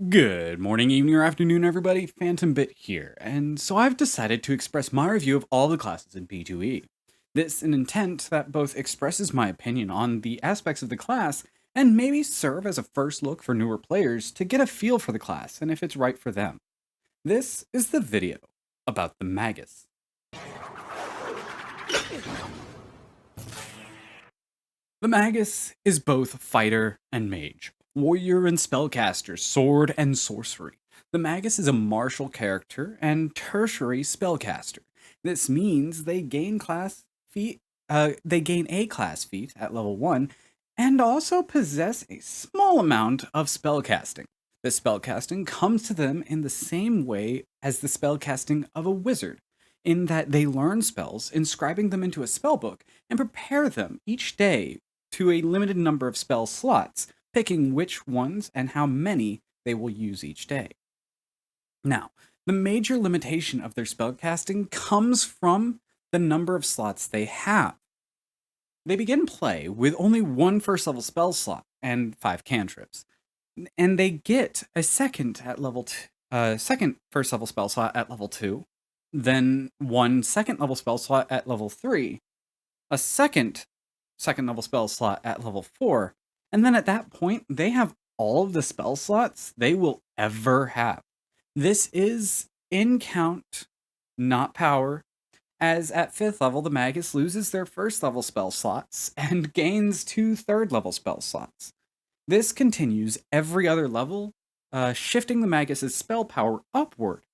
Good morning, evening, or afternoon, everybody. Phantombit here, and so I've decided to express my review of all the classes in P2E. This an intent that both expresses my opinion on the aspects of the class and maybe serve as a first look for newer players to get a feel for the class and if it's right for them. This is the video about the Magus. The Magus is both fighter and mage, warrior and spellcaster, sword and sorcery. The Magus is a martial character and tertiary spellcaster. This means they gain a class feat at level 1 and also possess a small amount of spellcasting. The spellcasting comes to them in the same way as the spellcasting of a wizard, in that they learn spells, inscribing them into a spellbook, and prepare them each day to a limited number of spell slots, picking which ones and how many they will use each day. Now, the major limitation of their spellcasting comes from the number of slots they have. They begin play with only one first level spell slot and 5 cantrips, and they get a second first level spell slot at level 2, then one second level spell slot at level 3, a second level spell slot at level 4, and then at that point, they have all of the spell slots they will ever have. This is in count, not power, as at 5th level, the Magus loses their first level spell slots and gains 2 third level spell slots. This continues every other level, shifting the Magus' spell power upward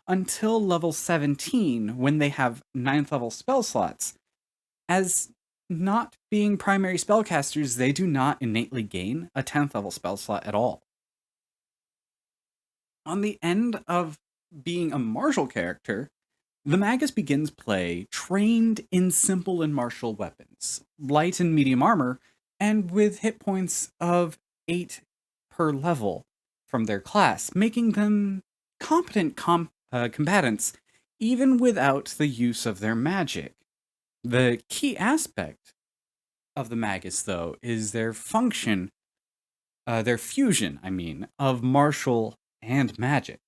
until level 17 when they have 9th level spell slots. As not being primary spellcasters, they do not innately gain a 10th level spell slot at all. On the end of being a martial character, the Magus begins play trained in simple and martial weapons, light and medium armor, and with hit points of 8 per level from their class, making them competent combatants even without the use of their magic. The key aspect of the Magus, though, is their fusion, of martial and magic.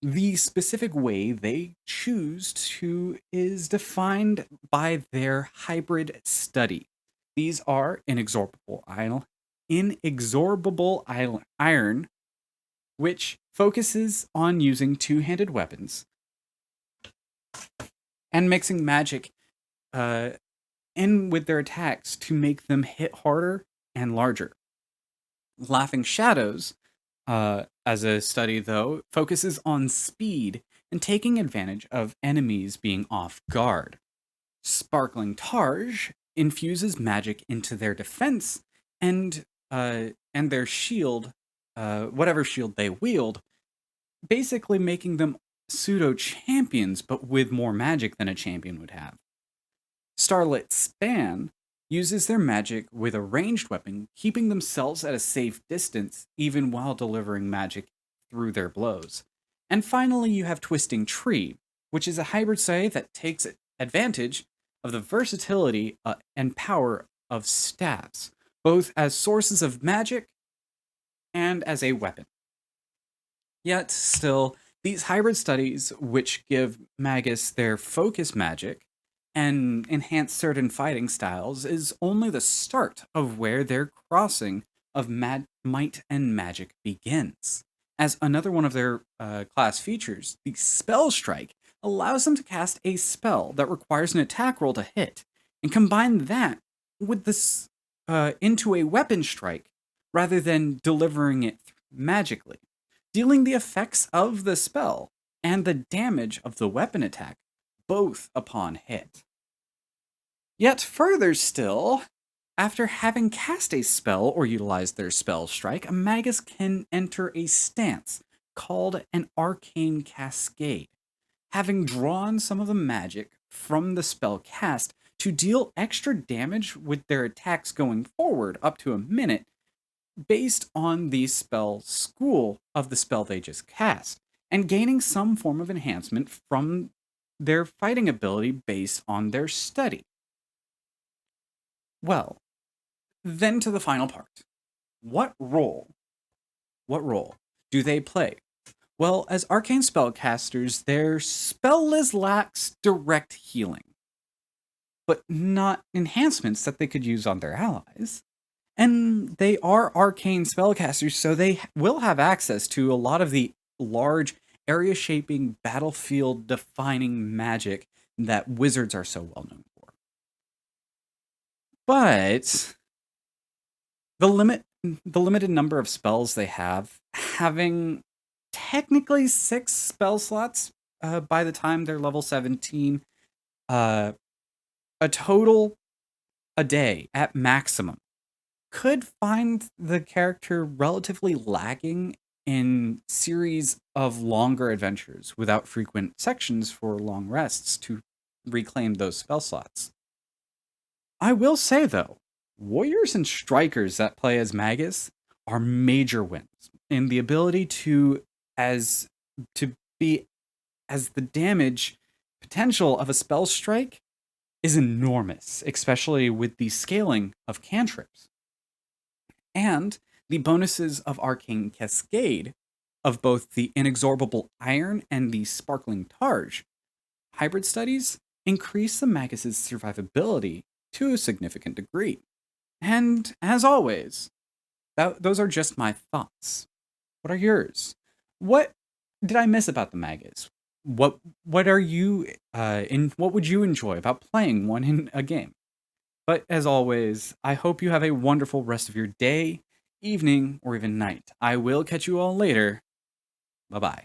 The specific way they choose to is defined by their hybrid study. These are inexorable iron, which focuses on using two-handed weapons and mixing magic in with their attacks to make them hit harder and larger. Laughing Shadows, as a study, though, focuses on speed and taking advantage of enemies being off guard. Sparkling Targe infuses magic into their defense and their shield, whatever shield they wield, basically making them pseudo champions, but with more magic than a champion would have. Starlit Span uses their magic with a ranged weapon, keeping themselves at a safe distance even while delivering magic through their blows. And finally, you have Twisting Tree, which is a hybrid study that takes advantage of the versatility and power of staffs, both as sources of magic and as a weapon. Yet still, these hybrid studies, which give Magus their focus magic and enhance certain fighting styles, is only the start of where their crossing of might and magic begins. As another one of their class features, the Spell Strike allows them to cast a spell that requires an attack roll to hit, and combine that with this into a weapon strike rather than delivering it magically, dealing the effects of the spell and the damage of the weapon attack both upon hit. Yet further still, after having cast a spell or utilized their spell strike, a Magus can enter a stance called an Arcane Cascade, having drawn some of the magic from the spell cast to deal extra damage with their attacks going forward up to a minute based on the spell school of the spell they just cast, and gaining some form of enhancement from their fighting ability based on their study. Well, then to the final part. What role do they play? Well, as arcane spellcasters, their spell list lacks direct healing, but not enhancements that they could use on their allies. And they are arcane spellcasters, so they will have access to a lot of the large, area shaping, battlefield defining magic that wizards are so well known for. But the limited number of spells they have, having technically 6 spell slots by the time they're level 17, uh, a total a day at maximum, could find the character relatively lacking in series of longer adventures without frequent sections for long rests to reclaim those spell slots. I will say though, warriors and strikers that play as Magus are major wins in the ability as to be as the damage potential of a spell strike is enormous, especially with the scaling of cantrips. And the bonuses of Arcane Cascade of both the Inexorable Iron and the Sparkling Targe hybrid studies increase the Magus's survivability to a significant degree. And as always, those are just my thoughts. What are yours? What did I miss about the Magus? What are you what would you enjoy about playing one in a game? But as always, I hope you have a wonderful rest of your day, evening, or even night. I will catch you all later. Bye bye.